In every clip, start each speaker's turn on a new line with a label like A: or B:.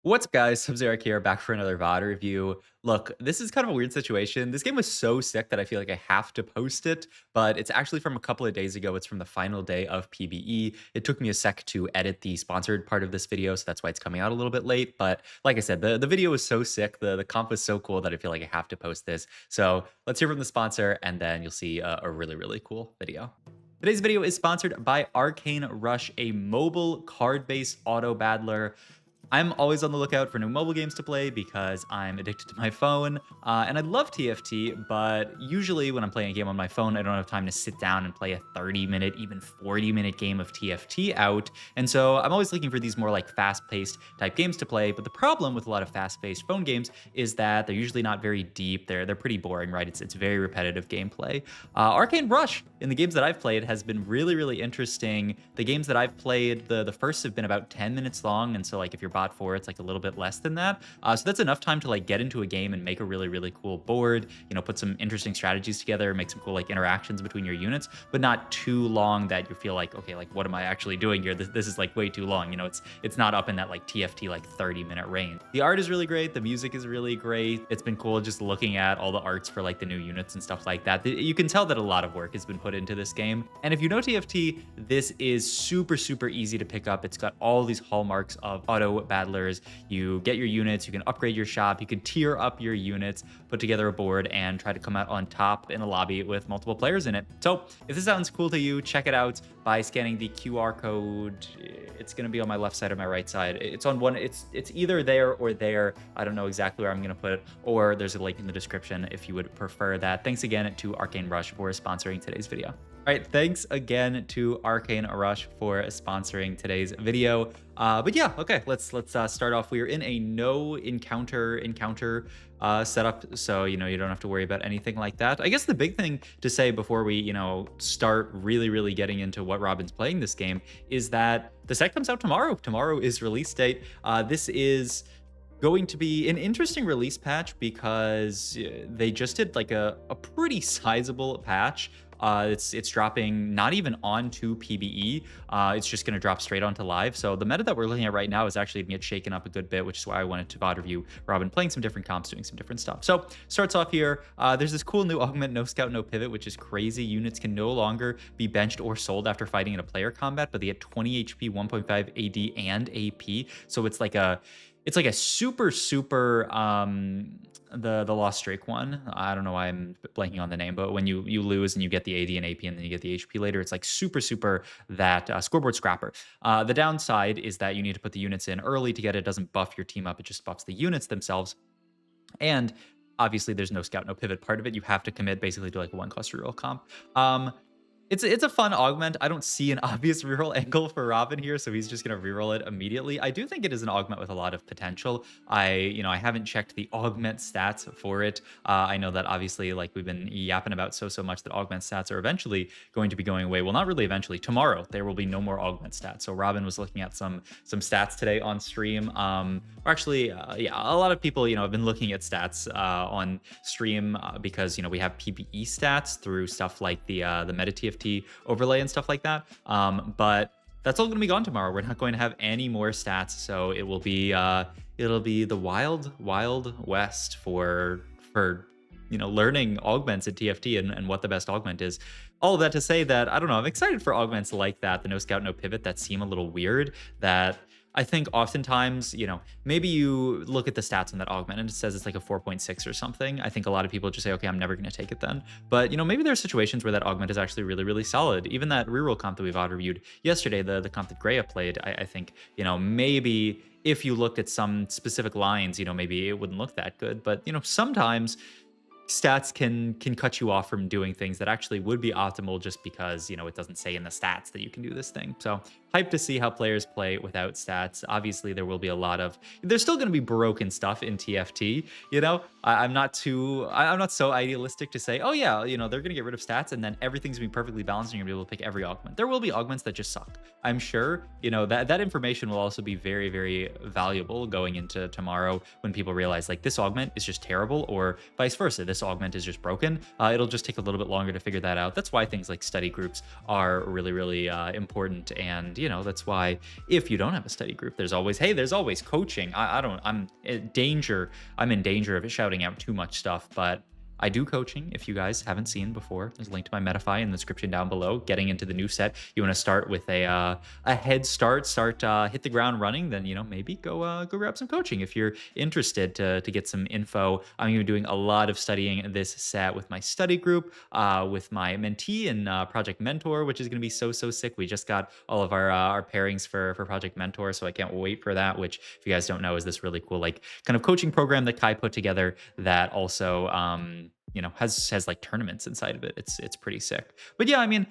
A: What's up, guys? Sub-Zero here, back for another VOD review. Look, this is kind of a weird situation. This game was so sick that I feel like I have to post it, but it's actually from a couple of days ago. It's from the final day of PBE. It took me a sec to edit the sponsored part of this video, so that's why it's coming out a little bit late. But like I said, the video was so sick, the comp was so cool that I feel like I have to post this. So let's hear from the sponsor, and then you'll see a really, really cool video. Today's video is sponsored by Arcane Rush, a mobile card-based auto battler. I'm always on the lookout for new mobile games to play because I'm addicted to my phone, and I love TFT, but usually when I'm playing a game on my phone, I don't have time to sit down and play a 30-minute, even 40-minute game of TFT out, and so I'm always looking for these more like fast-paced type games to play, but the problem with a lot of fast-paced phone games is that they're usually not very deep, they're pretty boring, right? It's very repetitive gameplay. Arcane Rush, in the games that I've played, has been really, really interesting. The games that I've played, the first have been about 10 minutes long, and so like if you're bot 4, it's like a little bit less than that. So that's enough time to like get into a game and make a really, really cool board, you know, put some interesting strategies together, make some cool like interactions between your units, but not too long that you feel like, okay, like what am I actually doing here? This is like way too long. You know, it's not up in that like TFT like 30-minute range. The art is really great. The music is really great. It's been cool just looking at all the arts for like the new units and stuff like that. You can tell that a lot of work has been put into this game. And if you know TFT, this is super, super easy to pick up. It's got all these hallmarks of auto battlers. You get your units, you can upgrade your shop, you can tier up your units, put together a board, and try to come out on top in a lobby with multiple players in it. So if this sounds cool to you, check it out by scanning the QR code. It's going to be on my left side or my right side. It's on one, it's either there or there. I don't know exactly where I'm going to put it, or there's a link in the description if you would prefer that. Thanks again to Arcane Rush for sponsoring today's video. All right, thanks again to Arcane Rush for sponsoring today's video. But yeah, okay, let's start off. We are in a no encounter setup, so you know you don't have to worry about anything like that. I guess the big thing to say before we start really getting into what Robin's playing this game is that the set comes out tomorrow. Tomorrow is release date. This is going to be an interesting release patch because they just did like a pretty sizable patch. It's dropping not even onto PBE. It's just going to drop straight onto live. So the meta that we're looking at right now is actually going to get shaken up a good bit, which is why I wanted to VOD review Robin playing some different comps, doing some different stuff. So starts off here. There's this cool new augment, no scout, no pivot, which is crazy. Units can no longer be benched or sold after fighting in a player combat, but they get 20 HP, 1.5 AD, and AP. So it's like a super the Lost Streak one. I don't know why I'm blanking on the name, but when you lose and you get the AD and AP and then you get the HP later, it's like super that scoreboard scrapper. The downside is that you need to put the units in early to get it. It doesn't buff your team up, it just buffs the units themselves. And obviously there's no scout, no pivot part of it. You have to commit basically to like a 1-cost reroll comp. It's a fun augment. I don't see an obvious reroll angle for Robin here, so he's just going to reroll it immediately. I do think it is an augment with a lot of potential. I haven't checked the augment stats for it. I know that obviously, like we've been yapping about so much, that augment stats are eventually going to be going away. Well, not really eventually. Tomorrow there will be no more augment stats. So Robin was looking at some stats today on stream. Or actually, yeah, a lot of people have been looking at stats on stream because we have PBE stats through stuff like the meta TFT overlay and stuff like that. But that's all going to be gone tomorrow. We're not going to have any more stats, so it will be it'll be the wild west for learning augments at TFT and what the best augment is. All of that to say that I don't know, I'm excited for augments like that, the no scout, no pivot, that seem a little weird, that I think oftentimes, maybe you look at the stats on that augment and it says it's like a 4.6 or something. I think a lot of people just say, okay, I'm never going to take it then. But, maybe there are situations where that augment is actually really solid. Even that reroll comp that we've auto reviewed yesterday, the comp that Greya played, I think, maybe if you looked at some specific lines, maybe it wouldn't look that good. But, sometimes stats can cut you off from doing things that actually would be optimal just because, it doesn't say in the stats that you can do this thing. So hyped to see how players play without stats. Obviously, there will be there's still going to be broken stuff in TFT. I'm not so idealistic to say, oh yeah, they're going to get rid of stats and then everything's going to be perfectly balanced and you're going to be able to pick every augment. There will be augments that just suck. I'm sure, that information will also be very valuable going into tomorrow when people realize like this augment is just terrible, or vice versa, this augment is just broken. It'll just take a little bit longer to figure that out. That's why things like study groups are really important. And you know, that's why if you don't have a study group, there's always, hey, there's always coaching. I don't, I'm in danger of shouting out too much stuff, but I do coaching. If you guys haven't seen before, there's a link to my Metafy in the description down below. Getting into the new set, you want to start with a head start, hit the ground running. Then you know maybe go grab some coaching if you're interested to get some info. I'm gonna be doing a lot of studying this set with my study group, with my mentee and Project Mentor, which is gonna be so sick. We just got all of our pairings for Project Mentor, so I can't wait for that. Which, if you guys don't know, is this really cool like kind of coaching program that Kai put together that also you know, has like tournaments inside of it. It's pretty sick. But yeah, I mean,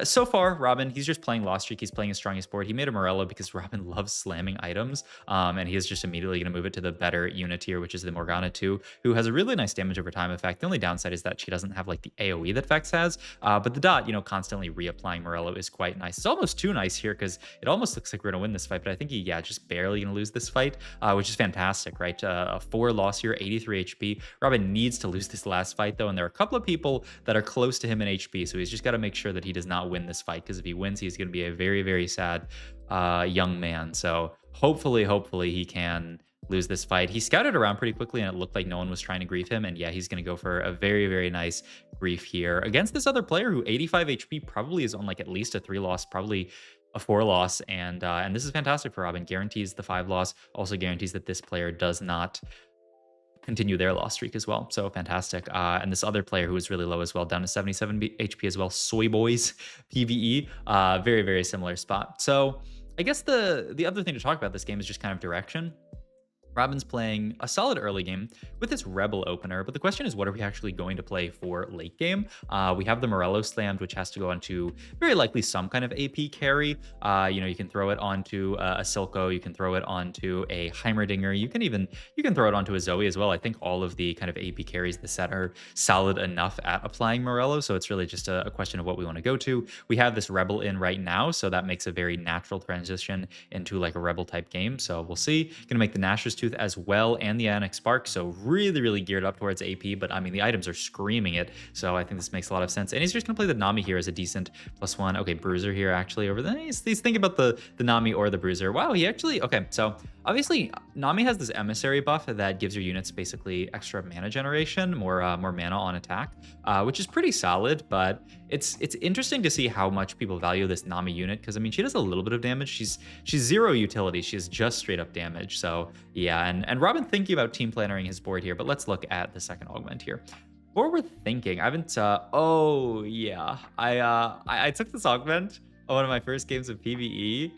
A: so far, Robin, he's just playing Lost Streak. He's playing his strongest board. He made a Morello because Robin loves slamming items, and he is just immediately going to move it to the better unit tier, which is the Morgana 2, who has a really nice damage over time effect. The only downside is that she doesn't have like the AoE that Vex has, but the dot, you know, constantly reapplying Morello is quite nice. It's almost too nice here because it almost looks like we're going to win this fight, but I think he, yeah, just barely going to lose this fight, which is fantastic, right? A 4 loss here, 83 HP. Robin needs to lose this last fight, though, and there are a couple of people that are close to him in HP, so he's just got to make sure that he does not win this fight, because if he wins, he's going to be a very sad young man. So hopefully he can lose this fight. He scouted around pretty quickly, and it looked like no one was trying to grief him, and yeah, he's going to go for a very nice grief here against this other player who 85 HP probably is on like at least a 3 loss, probably a 4 loss, and this is fantastic for Robin. Guarantees the 5 loss, also guarantees that this player does not continue their loss streak as well. So fantastic. And this other player who is really low as well, down to 77 HP as well, Soy Boys PvE, very similar spot. So I guess the other thing to talk about this game is just kind of direction. Robin's playing a solid early game with this Rebel opener, but the question is, what are we actually going to play for late game? We have the Morello slammed, which has to go onto very likely some kind of AP carry. You know, you can throw it onto a Silco, you can throw it onto a Heimerdinger, you can throw it onto a Zoe as well. I think all of the kind of AP carries the set are solid enough at applying Morello, so it's really just a question of what we want to go to. We have this Rebel in right now, so that makes a very natural transition into like a Rebel type game. So we'll see. Gonna make the Nashor's Tooth as well, and the Ionic Spark, so really geared up towards AP, but I mean the items are screaming it, so I think this makes a lot of sense. And he's just gonna play the Nami here as a decent +1. Okay, Bruiser here actually over there. He's thinking about the Nami or the Bruiser. Wow, he actually, okay, so obviously Nami has this Emissary buff that gives your units basically extra mana generation, more mana on attack, which is pretty solid, but it's interesting to see how much people value this Nami unit, because I mean she does a little bit of damage. She's 0 utility, she's just straight up damage. So yeah, and Robin thinking about team plannering his board here, but let's look at the second augment here. Forward thinking, I haven't oh yeah, I took this augment on one of my first games of PvE.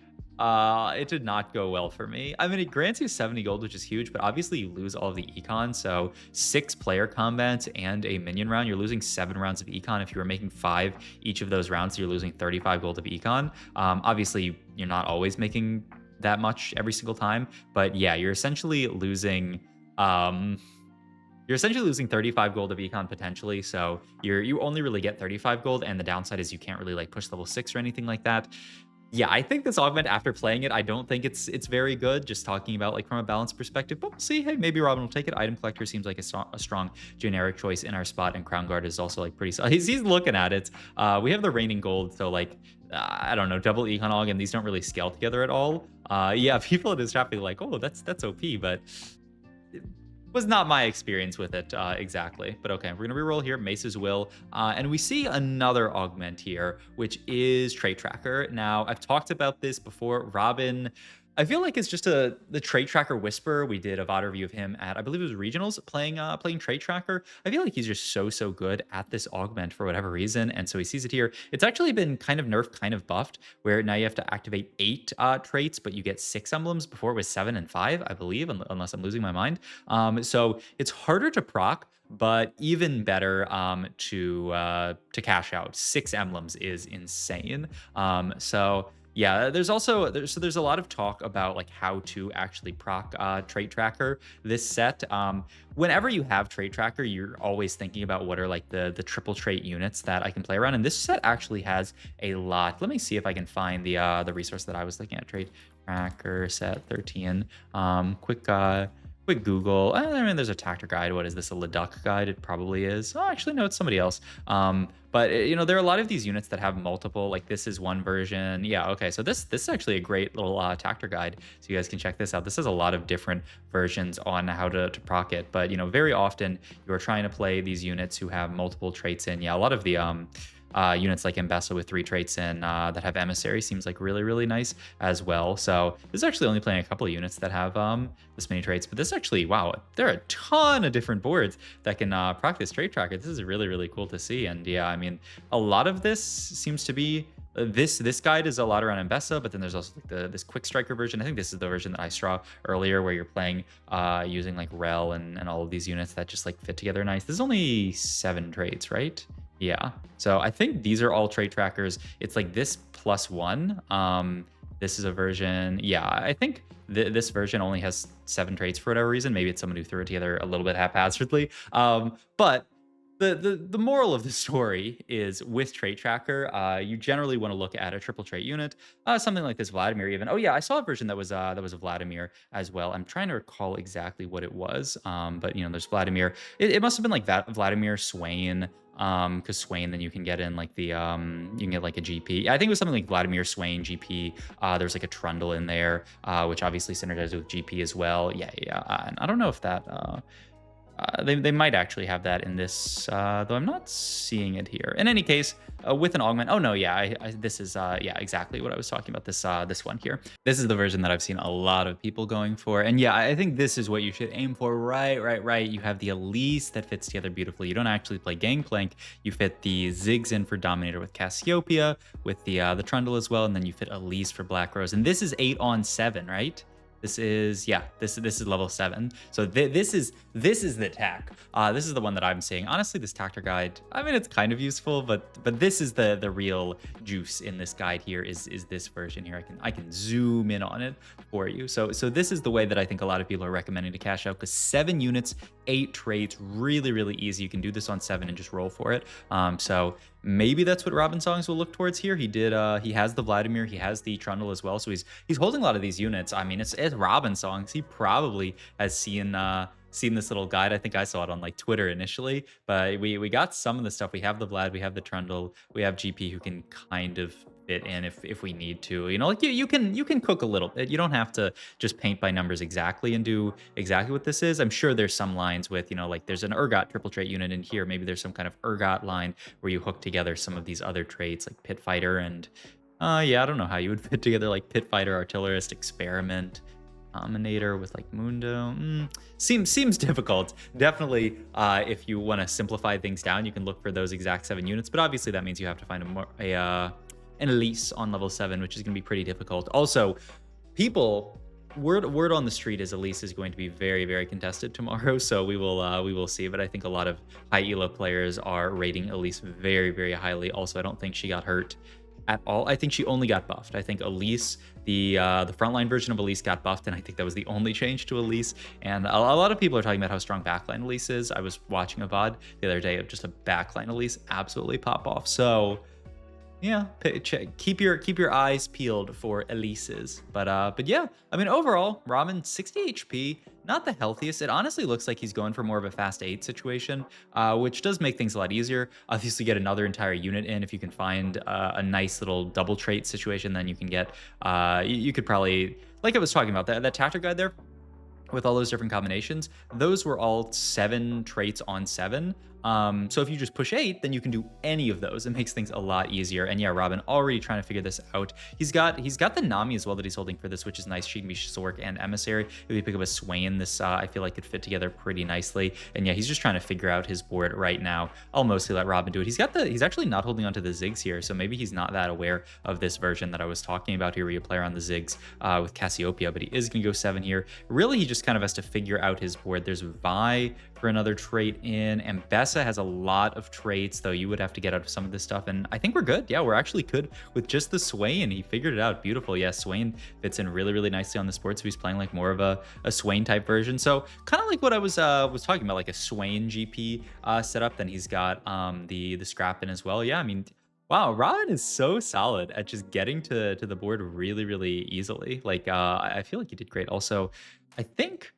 A: It did not go well for me. I mean, it grants you 70 gold, which is huge, but obviously you lose all of the econ. So 6 player combats and a minion round, you're losing 7 rounds of econ. If you were making 5 each of those rounds, you're losing 35 gold of econ. Obviously, you're not always making that much every single time, but yeah, you're essentially losing 35 gold of econ potentially. So you only really get 35 gold, and the downside is you can't really like push level 6 or anything like that. Yeah, I think this augment, after playing it, I don't think it's very good, just talking about like from a balance perspective, but we'll see. Hey, maybe Robin will take it. Item Collector seems like a strong generic choice in our spot, and Crown Guard is also like pretty solid. He's looking at it. We have the Raining Gold, so like, I don't know, double econ aug, and these don't really scale together at all. Yeah, people in this trap are like, oh, that's OP, but was not my experience with it exactly. But okay, we're gonna reroll here, Mace's Will, and we see another augment here, which is Trait Tracker. Now, I've talked about this before. Robin, I feel like it's just the Trait Tracker Whisper. We did a VOD review of him at, I believe it was Regionals, playing Trait Tracker. I feel like he's just so good at this augment for whatever reason, and so he sees it here. It's actually been kind of nerfed, kind of buffed, where now you have to activate 8 traits, but you get 6 emblems. Before it was 7 and 5, I believe, unless I'm losing my mind. So it's harder to proc, but even better to cash out. 6 emblems is insane. So yeah, there's a lot of talk about like how to actually proc Trait Tracker this set. Whenever you have Trait Tracker, you're always thinking about what are like the triple trait units that I can play around, and this set actually has a lot. Let me see if I can find the resource that I was looking at. Trait Tracker set 13. Quick Google. I mean, there's a Tactor guide. What is this? A Leduc guide? It probably is. Oh, actually, no, it's somebody else. But you know, there are a lot of these units that have multiple. Like this is one version. Yeah. Okay. So this is actually a great little Tactor guide. So you guys can check this out. This has a lot of different versions on how to proc it. But you know, very often you're trying to play these units who have multiple traits in. Yeah, a lot of the units like Mbessa with 3 traits in that have Emissary seems like really, really nice as well. So this is actually only playing a couple of units that have this many traits, but this actually, wow, there are a ton of different boards that can proc this trait tracker. This is really, really cool to see. And yeah, I mean, a lot of this seems to be this guide is a lot around Mbessa, but then there's also like this quick striker version. I think this is the version that I saw earlier where you're playing using like Rel and all of these units that just like fit together nice. This is only 7 traits, right? Yeah. So I think these are all trait trackers. It's like this plus 1. This is a version. Yeah, I think this version only has 7 traits for whatever reason. Maybe it's someone who threw it together a little bit haphazardly. But the moral of the story is with trait tracker, you generally want to look at a triple trait unit, something like this Vladimir even. Oh yeah, I saw a version that was a Vladimir as well. I'm trying to recall exactly what it was, but you know, there's Vladimir. It must have been like that Vladimir Swain, because Swain then you can get in like the you can get like a GP. I think it was something like Vladimir Swain GP. There's like a Trundle in there, which obviously synergizes with GP as well. Yeah, yeah. And I don't know if that. They might actually have that in this, though I'm not seeing it here. In any case, with an augment. Oh no, yeah, this is yeah, exactly what I was talking about. This one here. This is the version that I've seen a lot of people going for, and yeah, I think this is what you should aim for. Right. You have the Elise that fits together beautifully. You don't actually play Gangplank. You fit the Ziggs in for Dominator with Cassiopeia, with the Trundle as well, and then you fit Elise for Black Rose. And this is 8 on 7, right? This is, yeah, this is level 7. So this is the tech. This is the one that I'm seeing. Honestly, this Tactor guide, I mean, it's kind of useful, but this is the real juice in this guide here is this version here. I can zoom in on it for you. So this is the way that I think a lot of people are recommending to cash out, because 7 units, 8 traits, really, really easy. You can do this on 7 and just roll for it. So maybe that's what Robinsongz will look towards here. He has the Vladimir, he has the Trundle as well, so he's holding a lot of these units. I mean, it's Robinsongz. He probably has seen this little guide. I think I saw it on like Twitter initially, but we got some of the stuff. We have the Vlad, we have the Trundle, we have GP who can kind of fit in if we need to. You know, like you can cook a little bit. You don't have to just paint by numbers exactly and do exactly what this is. I'm sure there's some lines with, you know, like there's an Urgot triple trait unit in here. Maybe there's some kind of Urgot line where you hook together some of these other traits like Pit Fighter and yeah, I don't know how you would fit together like Pit Fighter, Artillerist, Experiment, Dominator with like Mundo. Seems difficult. Definitely, if you want to simplify things down, you can look for those exact 7 units. But obviously, that means you have to find an Elise on level 7, which is going to be pretty difficult. Also, word on the street is Elise is going to be very, very contested tomorrow. So we will see. But I think a lot of high elo players are rating Elise very, very highly. Also, I don't think she got hurt at all. I think she only got buffed. I think Elise, the frontline version of Elise got buffed, and I think that was the only change to Elise. And a lot of people are talking about how strong backline Elise is. I was watching a VOD the other day of just a backline Elise absolutely pop off. So yeah, keep your eyes peeled for Elises. But yeah, I mean, overall, Ramen 60 HP, not the healthiest. It honestly looks like he's going for more of a fast 8 situation, which does make things a lot easier. Obviously, get another entire unit in if you can find a nice little double trait situation. Then you can get you could probably, like I was talking about, that tactic guide there with all those different combinations, those were all 7 traits on 7. So if you just push 8, then you can do any of those. It makes things a lot easier. And yeah, Robin already trying to figure this out. He's got the Nami as well that he's holding for this, which is nice. She can be Sork and Emissary. If you pick up a Swain, this I feel like could fit together pretty nicely. And yeah, he's just trying to figure out his board right now. I'll mostly let Robin do it. He's actually not holding onto the Ziggs here, so maybe he's not that aware of this version that I was talking about here, where you play around the Ziggs with Cassiopeia, but he is going to go 7 here. Really, he just kind of has to figure out his board. There's Vi for another trait in, and Mbessa has a lot of traits, though you would have to get out of some of this stuff, and I think we're good. Yeah, we're actually good with just the Swain. He figured it out. Beautiful. Yeah, Swain fits in really, really nicely on this board, so he's playing like more of a Swain type version. So kind of like what I was talking about, like a Swain GP setup. Then he's got the scrap in as well. Yeah, I mean, wow, Robin is so solid at just getting to the board really, really easily. Like, I feel like he did great. Also, I think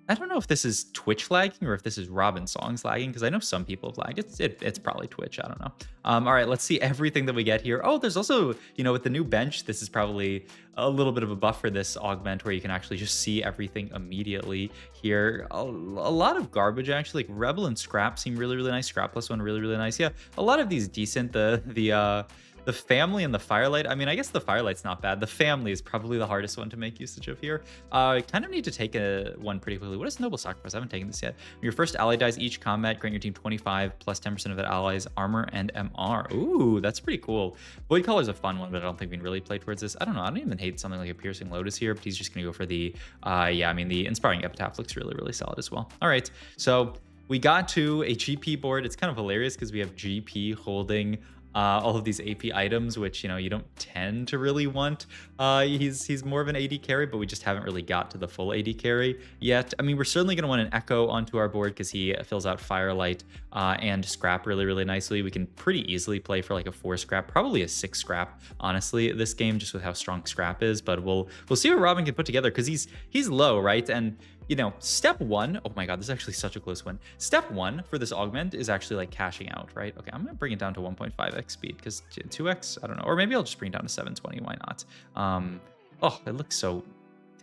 A: I don't know if this is Twitch lagging or if this is Robinsongz lagging, because I know some people have lagged. It's probably Twitch. I don't know. All right, let's see everything that we get here. Oh, there's also, with the new bench, this is probably a little bit of a buff for this augment where you can actually just see everything immediately here. A lot of garbage, actually. Like Rebel and Scrap seem really, really nice. Scrap plus one, really, really nice. Yeah, a lot of these decent. The family and the firelight. I mean, I guess the firelight's not bad. The family is probably the hardest one to make usage of here. I kind of need to take one pretty quickly. What is Noble Sacrifice? I haven't taken this yet. When your first ally dies each combat, grant your team 25 plus 10% of that allies armor and MR. Ooh, that's pretty cool. Void Collar is a fun one, but I don't think we can really play towards this. I don't know. I don't even hate something like a Piercing Lotus here, but he's just going to go for the, yeah, I mean, the Inspiring Epitaph looks really, really solid as well. All right, so we got to a GP board. It's kind of hilarious because we have GP holding all of these AP items, which, you don't tend to really want. He's more of an AD carry, but we just haven't really got to the full AD carry yet. I mean, we're certainly going to want an Echo onto our board because he fills out Firelight and Scrap really, really nicely. We can pretty easily play for like a 4 Scrap, probably a 6 Scrap, honestly, this game, just with how strong Scrap is. But we'll see what Robin can put together because he's low, right? And step one, oh my God, this is actually such a close one. Step one for this augment is actually like cashing out, right? Okay, I'm gonna bring it down to 1.5x speed because 2x, I don't know. Or maybe I'll just bring it down to 720, why not? Oh, it looks so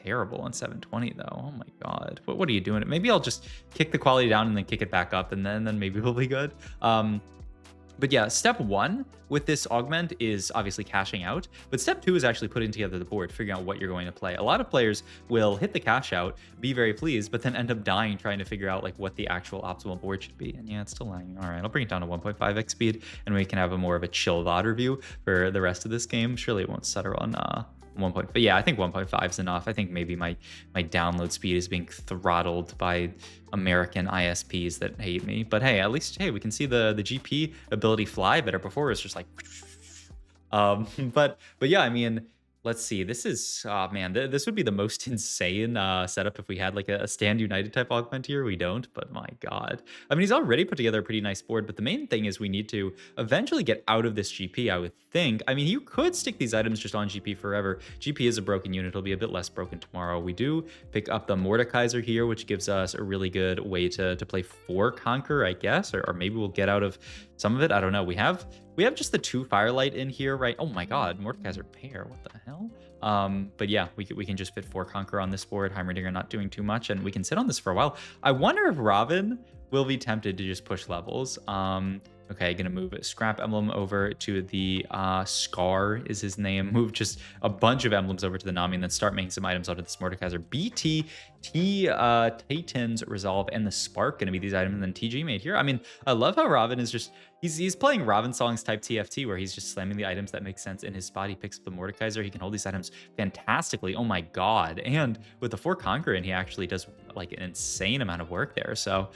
A: terrible on 720 though. Oh my God, what are you doing? Maybe I'll just kick the quality down and then kick it back up and then maybe we'll be good. But yeah, step one with this augment is obviously cashing out, but step two is actually putting together the board, figuring out what you're going to play. A lot of players will hit the cash out, be very pleased, but then end up dying trying to figure out like what the actual optimal board should be. And yeah, it's still lagging. All right, I'll bring it down to 1.5x speed and we can have a more of a chill VOD review for the rest of this game. Surely it won't stutter on 1. But yeah, I think 1.5 is enough. I think maybe my download speed is being throttled by American ISPs that hate me. But hey, at least we can see the GP ability fly better. Before it was just like, but yeah, I mean, let's see. This is, man, this would be the most insane setup if we had like a Stand United type augment here. We don't, but my God. I mean, he's already put together a pretty nice board, but the main thing is we need to eventually get out of this GP, I would think. I mean, you could stick these items just on GP forever. GP is a broken unit. It'll be a bit less broken tomorrow. We do pick up the Mordekaiser here, which gives us a really good way to play 4 Conquer, I guess, or maybe we'll get out of some of it. I don't know. We have just the 2 Firelight in here, right? Oh my God, Mordekaiser pair. What the hell? But yeah, we can just fit 4 Conquer on this board. Heimerdinger not doing too much, and we can sit on this for a while. I wonder if Robin will be tempted to just push levels. Okay, gonna move a Scrap emblem over to the Scar is his name. Move just a bunch of emblems over to the Nami and then start making some items out of this Mordekaiser. BT, Titan's Resolve, and the Spark gonna be these items, and then TG made here. I mean, I love how Robin is just, he's playing Robinsongz type TFT where he's just slamming the items that make sense in his spot. He picks up the Mordekaiser. He can hold these items fantastically. Oh my God. And with the 4 Conquer in, he actually does like an insane amount of work there. So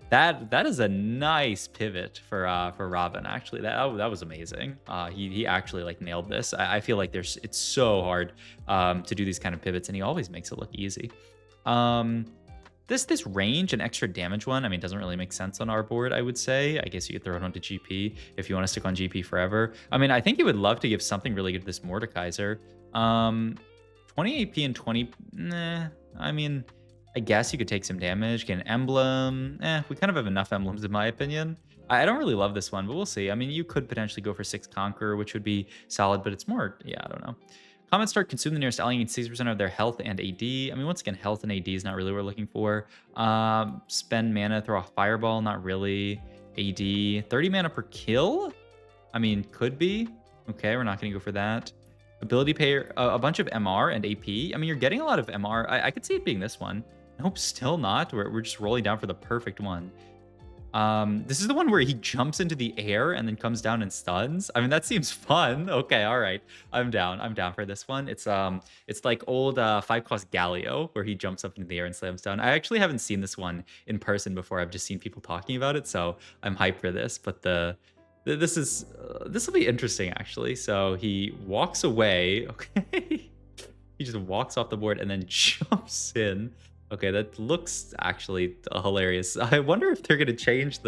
A: that is a nice pivot for Robin. Actually, that was amazing. He actually like nailed this. I feel like it's so hard to do these kind of pivots, and he always makes it look easy. This range and extra damage one, I mean, doesn't really make sense on our board, I would say. I guess you could throw it onto GP if you want to stick on GP forever. I mean, I think he would love to give something really good to this Mordekaiser. 20 AP and 20, nah, I mean, I guess you could take some damage, get an emblem. We kind of have enough emblems in my opinion. I don't really love this one, but we'll see. I mean, you could potentially go for 6 Conquer, which would be solid, but it's more, yeah, I don't know. Comments start consume the nearest ally and 60% of their health and AD. I mean, once again, health and AD is not really what we're looking for. Spend mana, throw a fireball, not really. AD, 30 mana per kill? I mean, could be. Okay, we're not going to go for that. Ability payer, a bunch of MR and AP. I mean, you're getting a lot of MR. I could see it being this one. Nope, still not. We're just rolling down for the perfect one. This is the one where he jumps into the air and then comes down and stuns. I mean, that seems fun. Okay, all right. I'm down for this one. It's like old 5-cost Galio where he jumps up into the air and slams down. I actually haven't seen this one in person before. I've just seen people talking about it, so I'm hyped for this. But this will be interesting actually. So he walks away. Okay. He just walks off the board and then jumps in. Okay, that looks actually hilarious. I wonder if they're gonna change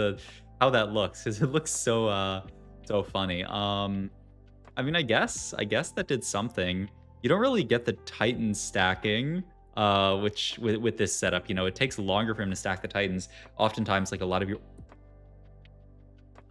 A: how that looks, because it looks so funny. I mean, I guess that did something. You don't really get the Titan stacking. which with this setup, you know, it takes longer for him to stack the Titans. Oftentimes, like a lot of your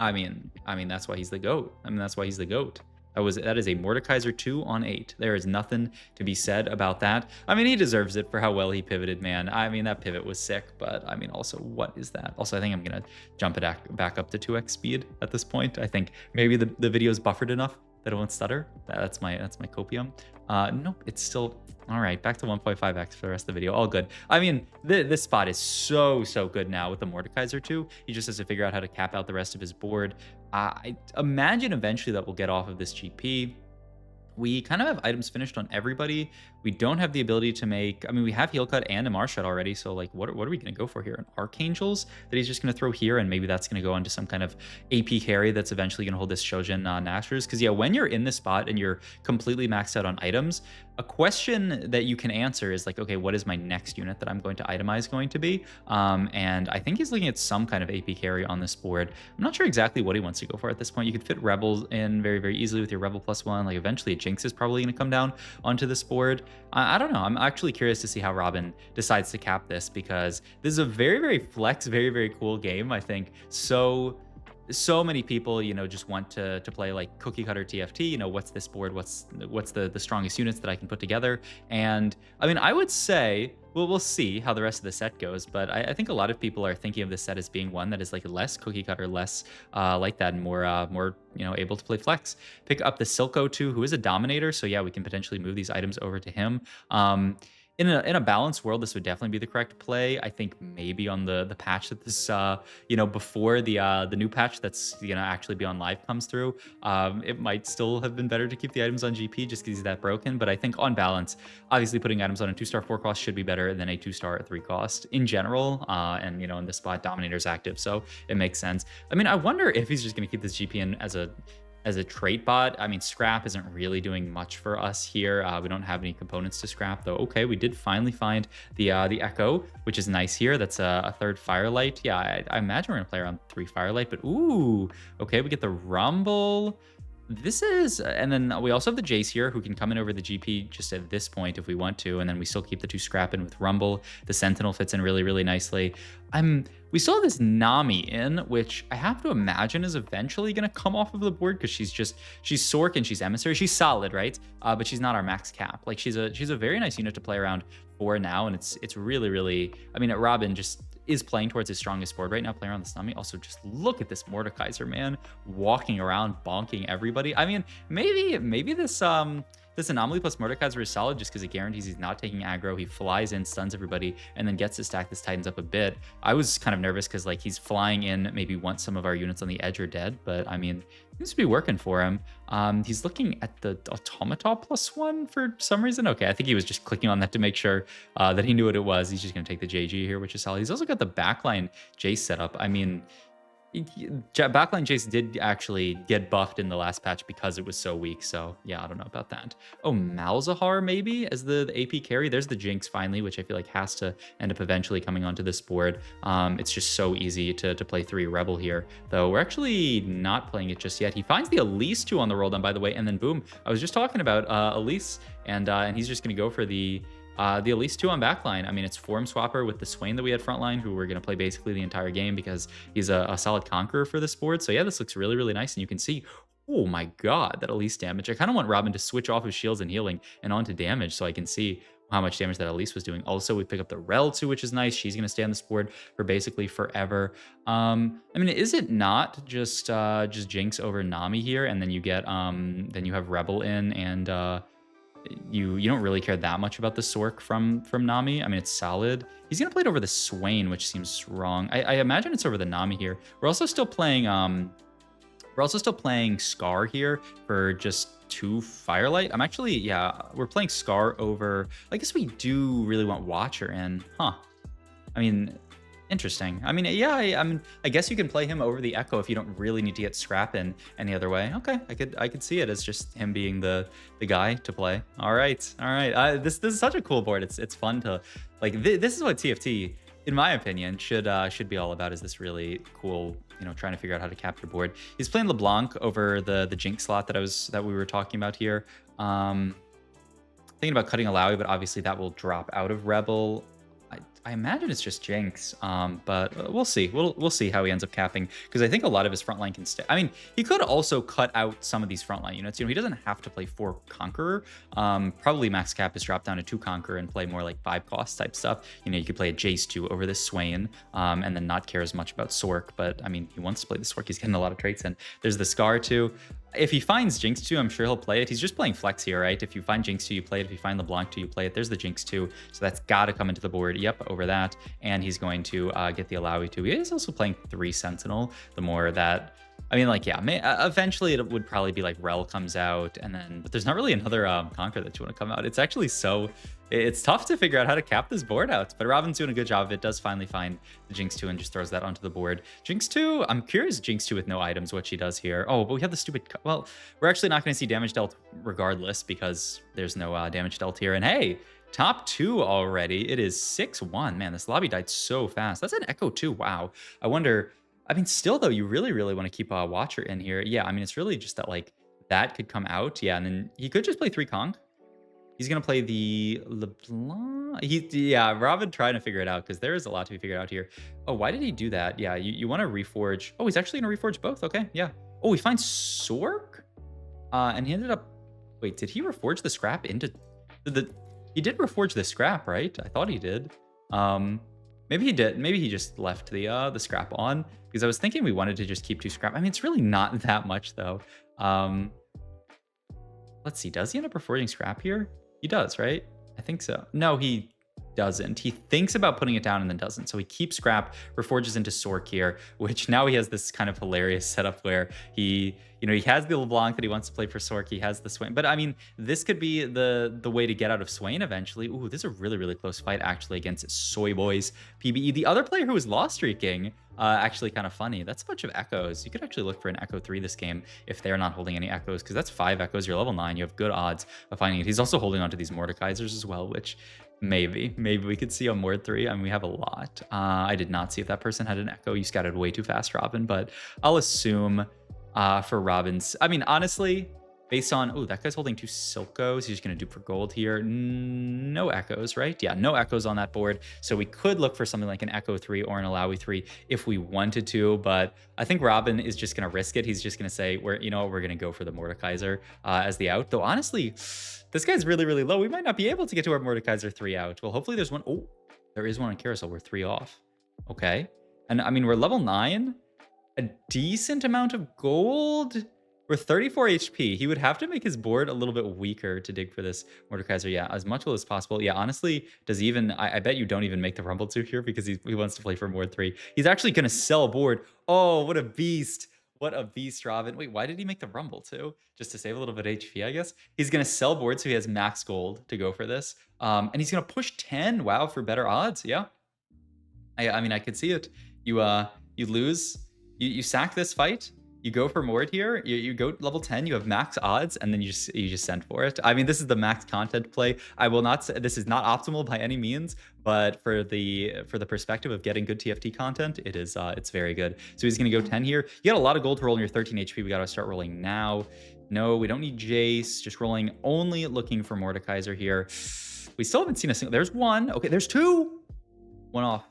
A: I mean, that's why he's the GOAT. I mean, that's why he's the GOAT. That is a Mordekaiser 2 on 8. There is nothing to be said about that. I mean, he deserves it for how well he pivoted, man. I mean, that pivot was sick, but I mean, also, what is that? Also, I think I'm gonna jump it back up to 2x speed at this point. I think maybe the video is buffered enough that it won't stutter. That's my copium. Nope, it's still all right. Back to 1.5x for the rest of the video. All good. I mean, this spot is so good now with the Mordekaiser 2. He just has to figure out how to cap out the rest of his board. I imagine eventually that we'll get off of this GP. We kind of have items finished on everybody. We don't have the ability to make, I mean, we have Heal Cut and a Marshut already, so like, what are we going to go for here? An Archangels that he's just going to throw here, and maybe that's going to go onto some kind of AP carry that's eventually going to hold this Shojin Nashers. Because yeah, when you're in this spot and you're completely maxed out on items, a question that you can answer is like, okay, what is my next unit that I'm going to itemize going to be? And I think he's looking at some kind of AP carry on this board. I'm not sure exactly what he wants to go for at this point. You could fit Rebels in very easily with your Rebel +1. Like eventually a Jinx is probably going to come down onto this board. I don't know. I'm actually curious to see how Robin decides to cap this, because this is a very flex, very cool game. I think so many people, you know, just want to play like cookie cutter TFT. You know, what's this board? What's the strongest units that I can put together? And I mean, I would say, well, we'll see how the rest of the set goes, but I think a lot of people are thinking of this set as being one that is like less cookie cutter, less like that, and more you know, able to play flex. Pick up the Silco too, who is a dominator, so yeah, we can potentially move these items over to him. In a balanced world, this would definitely be the correct play. I think maybe on the patch that this, you know, before the new patch that's gonna actually be on live comes through, it might still have been better to keep the items on GP just because he's that broken. But I think on balance, obviously putting items on a 2-star 4 cost should be better than a 2-star 3 cost in general. And you know, in this spot, Dominator's active, so it makes sense. I mean, I wonder if he's just gonna keep this GP in as a trait bot. I mean, scrap isn't really doing much for us here. We don't have any components to scrap, though. Okay, we did finally find the Echo, which is nice here. That's a 3rd Firelight. Yeah, I imagine we're gonna play around 3 Firelight, but ooh, okay, we get the Rumble. This is, and then we also have the Jace here, who can come in over the GP just at this point if we want to, and then we still keep the 2 scrap in with Rumble. The Sentinel fits in really nicely. We still have this Nami in, which I have to imagine is eventually going to come off of the board, because she's Sork and she's Emissary. She's solid, right? But she's not our max cap. Like she's a very nice unit to play around for now, and it's really, I mean, Robin just is playing towards his strongest board right now, playing around the Nami. Also, just look at this Mordekaiser, man, walking around, bonking everybody. I mean, maybe this Anomaly plus Mordekaiser is solid just because it guarantees he's not taking aggro. He flies in, stuns everybody, and then gets to stack this Titans up a bit. I was kind of nervous because like he's flying in maybe once some of our units on the edge are dead, but I mean, seems to be working for him. He's looking at the Automata +1 for some reason. Okay, I think he was just clicking on that to make sure that he knew what it was. He's just going to take the JG here, which is solid. He's also got the backline Jace setup. I mean, backline Jace did actually get buffed in the last patch because it was so weak, so yeah, I don't know about that. Oh, Malzahar maybe as the AP carry. There's the Jinx finally, which I feel like has to end up eventually coming onto this board. It's just so easy to play 3 Rebel here, though we're actually not playing it just yet. He finds the Elise 2 on the roll down, by the way, and then boom, I was just talking about Elise, and he's just gonna go for the Elise 2 on backline. I mean, it's Form Swapper with the Swain that we had frontline, who we're going to play basically the entire game because he's a solid conqueror for this board. So yeah, this looks really nice. And you can see, oh my god, that Elise damage. I kind of want Robin to switch off his shields and healing and onto damage so I can see how much damage that Elise was doing. Also, we pick up the Rel 2, which is nice. She's going to stay on this board for basically forever. I mean, is it not just Jinx over Nami here, and then you get then you have Rebel in, and you don't really care that much about the Sork from Nami. I mean, it's solid. He's gonna play it over the Swain, which seems wrong. I imagine it's over the Nami here. We're also still playing Scar here for just 2 Firelight. I'm actually, yeah, we're playing Scar over, I guess we do really want Watcher in, huh? I mean, interesting. I mean, yeah, I guess you can play him over the Echo if you don't really need to get scrap in any other way. Okay, I could see it as just him being the guy to play. All right. This is such a cool board. It's fun to like. This is what TFT, in my opinion, should be all about. Is this really cool? You know, trying to figure out how to capture board. He's playing LeBlanc over the Jinx slot that we were talking about here. thinking about cutting Alawi, but obviously that will drop out of Rebel. I imagine it's just Jinx, but we'll see. We'll see how he ends up capping, because I think a lot of his frontline can stay. I mean, he could also cut out some of these frontline units. You know, he doesn't have to play 4 Conqueror. Probably max cap is dropped down to 2 Conqueror and play more like 5 cost type stuff. You know, you could play a Jace 2 over this Swain, and then not care as much about Sork. But I mean, he wants to play the Sork. He's getting a lot of traits in. There's the Scar 2. If he finds Jinx 2, I'm sure he'll play it. He's just playing flex here, right? If you find Jinx 2, you play it. If you find LeBlanc 2, you play it. There's the Jinx 2. So that's got to come into the board. Yep, over that. And he's going to get the Alawi 2. He is also playing 3 Sentinel. The more that... I mean, like, yeah, eventually it would probably be like Rel comes out, and then... But there's not really another Conqueror that you want to come out. It's actually so... It's tough to figure out how to cap this board out, but Robin's doing a good job of it. Does finally find the Jinx 2 and just throws that onto the board. Jinx 2, I'm curious, Jinx 2 with no items, what she does here. Oh, but we have the stupid... Well, we're actually not going to see damage dealt regardless, because there's no damage dealt here. And hey, top 2 already. It is 6-1. Man, this lobby died so fast. That's an Echo 2. Wow. I wonder... I mean, still, though, you really, really want to keep a Watcher in here. Yeah, I mean, it's really just that, like, that could come out. Yeah, and then he could just play 3 Conk. He's going to play the LeBlanc. Yeah, Robin trying to figure it out, because there is a lot to be figured out here. Oh, why did he do that? Yeah, you want to reforge. Oh, he's actually going to reforge both. Okay, yeah. Oh, he finds Sork? And he ended up... Wait, did he reforge the scrap into... He did reforge the scrap, right? I thought he did. Maybe he did. Maybe he just left the scrap on, because I was thinking we wanted to just keep 2 scrap. I mean, it's really not that much, though. Let's see. Does he end up reforging scrap here? He does, right? I think so. No, he doesn't. He thinks about putting it down and then doesn't. So he keeps scrap, reforges into Sork here, which now he has this kind of hilarious setup where he, you know, he has the LeBlanc that he wants to play for Sork. He has the Swain. But I mean, this could be the way to get out of Swain eventually. Ooh, this is a really, really close fight actually against Soy Boys PBE. The other player who was lost streaking, actually kind of funny. That's a bunch of Echoes. You could actually look for an Echo 3 this game if they're not holding any Echoes, because that's 5 Echoes. You're level 9. You have good odds of finding it. He's also holding on to these Mordekaisers as well, which maybe we could see on Mord 3. I mean, we have a lot. I did not see if that person had an Echo. You scattered way too fast, Robin, but I'll assume for Robin's... I mean, honestly... Based on, oh, that guy's holding 2 Silcos. He's just going to dupe for gold here. No Echoes, right? Yeah, no Echoes on that board. So we could look for something like an Echo 3 or an Alawi 3 if we wanted to. But I think Robin is just going to risk it. He's just going to say, you know what, we're going to go for the Mordekaiser as the out. Though, honestly, this guy's really, really low. We might not be able to get to our Mordekaiser 3 out. Well, hopefully there's one. Oh, there is one on Carousel. We're 3 off. Okay. And I mean, we're level 9. A decent amount of gold. We're 34 HP. He would have to make his board a little bit weaker to dig for this Mordekaiser. Yeah, as much as possible. Yeah, honestly, does he even... I bet you don't even make the Rumble 2 here, because he wants to play for Mord 3. He's actually going to sell a board. Oh, what a beast. What a beast, Robin. Wait, why did he make the Rumble 2? Just to save a little bit of HP, I guess. He's going to sell board so he has max gold to go for this. And he's going to push 10. Wow, for better odds. Yeah. I mean, I could see it. You lose. You sack this fight. You go for Mord here, you go level 10, you have max odds, and then you just send for it. I mean, this is the max content play. I will not say this is not optimal by any means, but for the perspective of getting good TFT content, it is it's very good. So he's gonna go 10 here. You got a lot of gold to roll in your 13 HP. We gotta start rolling now. No, we don't need Jace. Just rolling, only looking for Mordekaiser here. We still haven't seen a single. There's 1. Okay, there's 2. 1 off.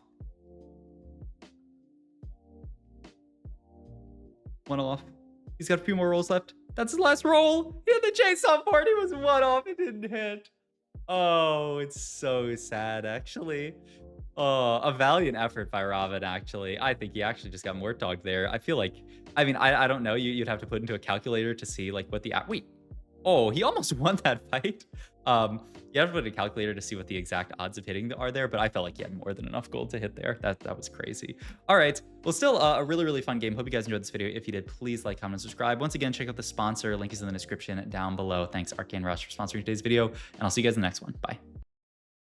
A: 1 off. He's got a few more rolls left. That's his last roll. He had the chase on board. He was 1 off. It didn't hit. Oh, it's so sad, actually. Oh, a valiant effort by Robin, actually. I think he actually just got more dogged there. I feel like, I mean, I don't know. You'd have to put into a calculator to see like what the... Wait. Oh, he almost won that fight. You have to put a calculator to see what the exact odds of hitting are there, but I felt like he had more than enough gold to hit there. That was crazy. All right. Well, still a really, really fun game. Hope you guys enjoyed this video. If you did, please like, comment, and subscribe. Once again, check out the sponsor. Link is in the description down below. Thanks, Arcane Rush, for sponsoring today's video, and I'll see you guys in the next one. Bye.